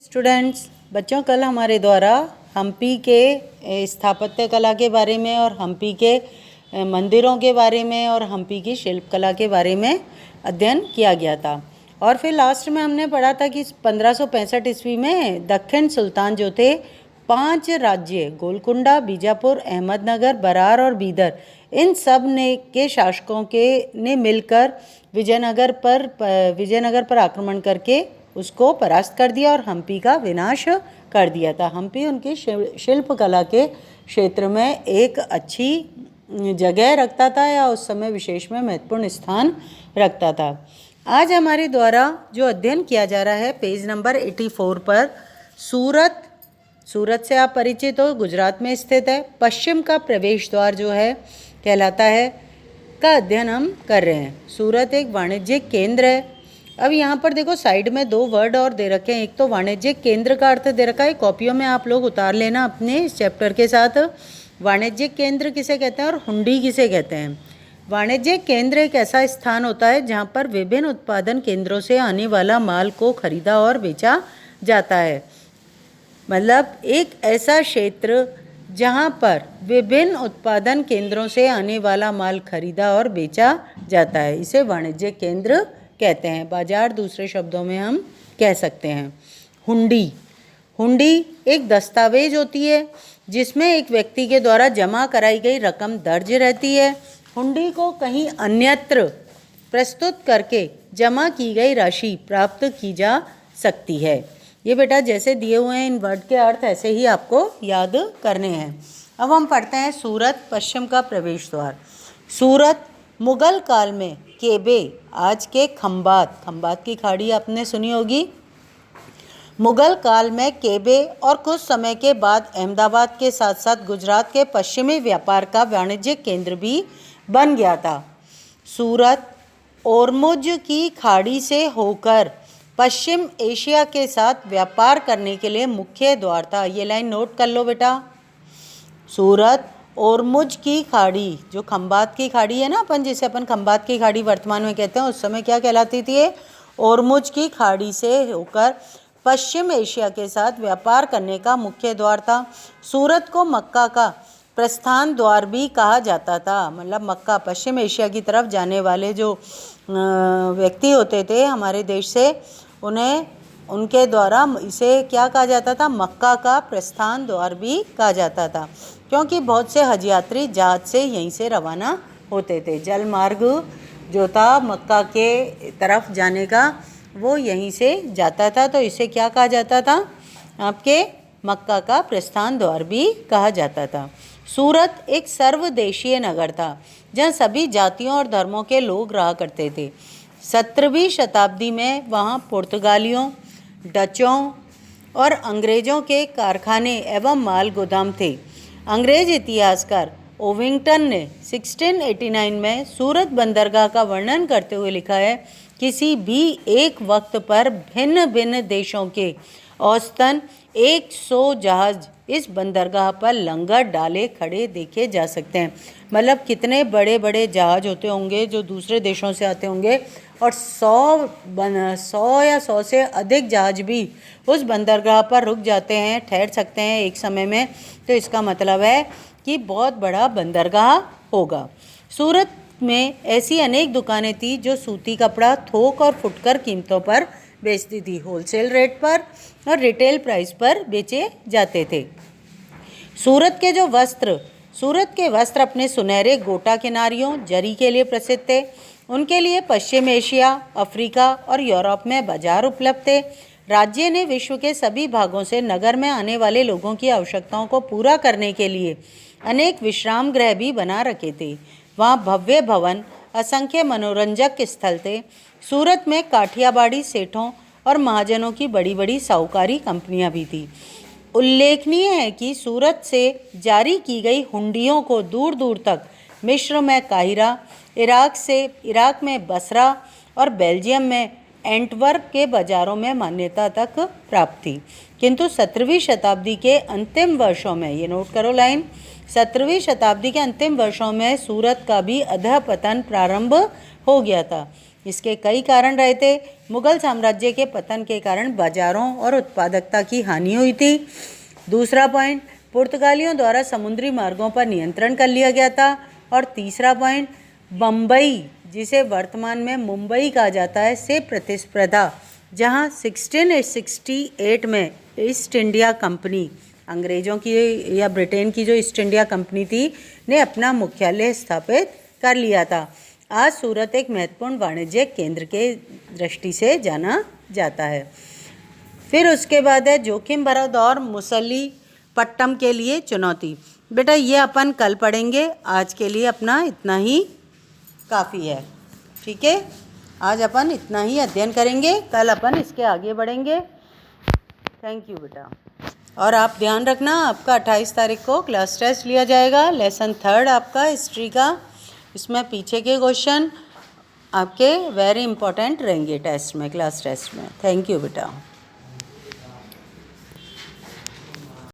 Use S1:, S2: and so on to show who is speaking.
S1: Students, बच्चों कल हमारे द्वारा हम्पी के स्थापत्य कला के बारे में और हम्पी के मंदिरों के बारे में और हम्पी की शिल्प कला के बारे में अध्ययन किया गया था। और फिर लास्ट में हमने पढ़ा था कि 1565 ईस्वी में दक्खन सुल्तान जो थे 5 राज्य गोलकुंडा, बीजापुर, अहमदनगर, बरार और बीदर, इन सब ने के शासकों ने मिलकर विजयनगर पर आक्रमण करके उसको परास्त कर दिया और हम्पी का विनाश कर दिया था। हम्पी उनकी शिल्प कला के क्षेत्र में एक अच्छी जगह रखता था या उस समय विशेष में महत्वपूर्ण स्थान रखता था। आज हमारे द्वारा जो अध्ययन किया जा रहा है पेज नंबर 84 पर सूरत से आप परिचित हो, गुजरात में स्थित है। पश्चिम का प्रवेश द्वार जो है कहलाता है का अध्ययन हम कर रहे हैं। सूरत एक वाणिज्यिक केंद्र है। अब यहाँ पर देखो साइड में 2 वर्ड और दे रखे हैं। एक तो वाणिज्यिक केंद्र का अर्थ दे रखा है, कॉपियों में आप लोग उतार लेना अपने इस चैप्टर के साथ। वाणिज्यिक केंद्र किसे कहते हैं और हुंडी किसे कहते हैं। वाणिज्यिक केंद्र एक ऐसा स्थान होता है जहाँ पर विभिन्न उत्पादन केंद्रों से आने वाला माल को खरीदा और बेचा जाता है। मतलब एक ऐसा क्षेत्र जहाँ पर विभिन्न उत्पादन केंद्रों से आने वाला माल खरीदा और बेचा जाता है, इसे वाणिज्यिक केंद्र कहते हैं। बाजार दूसरे शब्दों में हम कह सकते हैं। हुंडी एक दस्तावेज होती है जिसमें एक व्यक्ति के द्वारा जमा कराई गई रकम दर्ज रहती है। हुंडी को कहीं अन्यत्र प्रस्तुत करके जमा की गई राशि प्राप्त की जा सकती है। ये बेटा जैसे दिए हुए हैं इन वर्ड के अर्थ ऐसे ही आपको याद करने हैं। अब हम पढ़ते हैं सूरत पश्चिम का प्रवेश द्वार। सूरत मुगल काल में केबे, आज के खंबात की खाड़ी आपने सुनी होगी। मुगल काल में केबे और कुछ समय के बाद अहमदाबाद के साथ साथ गुजरात के पश्चिमी व्यापार का वाणिज्यिक केंद्र भी बन गया था। सूरत ओरमुज की खाड़ी से होकर पश्चिम एशिया के साथ व्यापार करने के लिए मुख्य द्वार था। ये लाइन नोट कर लो बेटा। सूरत ओरमुज की खाड़ी, जो खंबात की खाड़ी है ना, जिसे अपन खंबात की खाड़ी वर्तमान में कहते हैं, उस समय क्या कहलाती थी? ओरमुज की खाड़ी से होकर पश्चिम एशिया के साथ व्यापार करने का मुख्य द्वार था। सूरत को मक्का का प्रस्थान द्वार भी कहा जाता था। मतलब मक्का, पश्चिम एशिया की तरफ जाने वाले जो व्यक्ति होते थे हमारे देश से, उनके द्वारा इसे क्या कहा जाता था? मक्का का प्रस्थान द्वार भी कहा जाता था, क्योंकि बहुत से हज यात्री जहाज से यहीं से रवाना होते थे। जल मार्ग जो था मक्का के तरफ जाने का, वो यहीं से जाता था, तो इसे क्या कहा जाता था? आपके मक्का का प्रस्थान द्वार भी कहा जाता था। सूरत एक सर्वदेशीय नगर था जहाँ सभी जातियों और धर्मों के लोग रहा करते थे। 17वीं शताब्दी में वहाँ पुर्तगालियों, डचों और अंग्रेज़ों के कारखाने एवं माल गोदाम थे। अंग्रेज इतिहासकार ओविंगटन ने 1689 में सूरत बंदरगाह का वर्णन करते हुए लिखा है, किसी भी एक वक्त पर भिन्न भिन्न देशों के औसतन 100 जहाज इस बंदरगाह पर लंगर डाले खड़े देखे जा सकते हैं। मतलब कितने बड़े बड़े जहाज होते होंगे जो दूसरे देशों से आते होंगे, और 100 या 100 से अधिक जहाज भी उस बंदरगाह पर रुक जाते हैं, ठहर सकते हैं एक समय में। तो इसका मतलब है कि बहुत बड़ा बंदरगाह होगा। सूरत में ऐसी अनेक दुकानें थी जो सूती कपड़ा थोक और फुटकर कीमतों पर बेचती थी। होलसेल रेट पर और रिटेल प्राइस पर बेचे जाते थे। सूरत के वस्त्र अपने सुनहरे गोटा किनारियों, जरी के लिए प्रसिद्ध थे। उनके लिए पश्चिम एशिया, अफ्रीका और यूरोप में बाजार उपलब्ध थे। राज्य ने विश्व के सभी भागों से नगर में आने वाले लोगों की आवश्यकताओं को पूरा करने के लिए अनेक विश्राम गृह भी बना रखे थे। वहाँ भव्य भवन, असंख्य मनोरंजक स्थल थे। सूरत में काठियावाड़ी सेठों और महाजनों की बड़ी बड़ी साहूकारी कंपनियां भी थी। उल्लेखनीय है कि सूरत से जारी की गई हुंडियों को दूर दूर तक मिस्र में काहिरा, इराक में बसरा और बेल्जियम में एंटवर्प के बाज़ारों में मान्यता तक प्राप्त थी। किंतु 17वीं शताब्दी के अंतिम वर्षों में, ये नोट करो लाइन, 17वीं शताब्दी के अंतिम वर्षों में सूरत का भी अधःपतन प्रारंभ हो गया था। इसके कई कारण रहे थे। मुगल साम्राज्य के पतन के कारण बाजारों और उत्पादकता की हानि हुई थी। दूसरा पॉइंट, पुर्तगालियों द्वारा समुद्री मार्गों पर नियंत्रण कर लिया गया था। और तीसरा पॉइंट, बम्बई, जिसे वर्तमान में मुंबई कहा जाता है, से प्रतिस्पर्धा, जहां 1668 में ईस्ट इंडिया कंपनी, अंग्रेज़ों की या ब्रिटेन की जो ईस्ट इंडिया कंपनी थी, ने अपना मुख्यालय स्थापित कर लिया था। आज सूरत एक महत्वपूर्ण वाणिज्यिक केंद्र के दृष्टि से जाना जाता है। फिर उसके बाद है जोखिम भरा दौर, मछलीपट्टनम के लिए चुनौती। बेटा ये अपन कल पढ़ेंगे, आज के लिए अपना इतना ही काफ़ी है। ठीक है, आज अपन इतना ही अध्ययन करेंगे, कल अपन इसके आगे बढ़ेंगे। थैंक यू बेटा। और आप ध्यान रखना, आपका 28 तारीख को क्लास टेस्ट लिया जाएगा, लेसन 3 आपका हिस्ट्री का। इसमें पीछे के क्वेश्चन आपके वेरी इंपॉर्टेंट रहेंगे टेस्ट में, क्लास टेस्ट में। थैंक यू बेटा।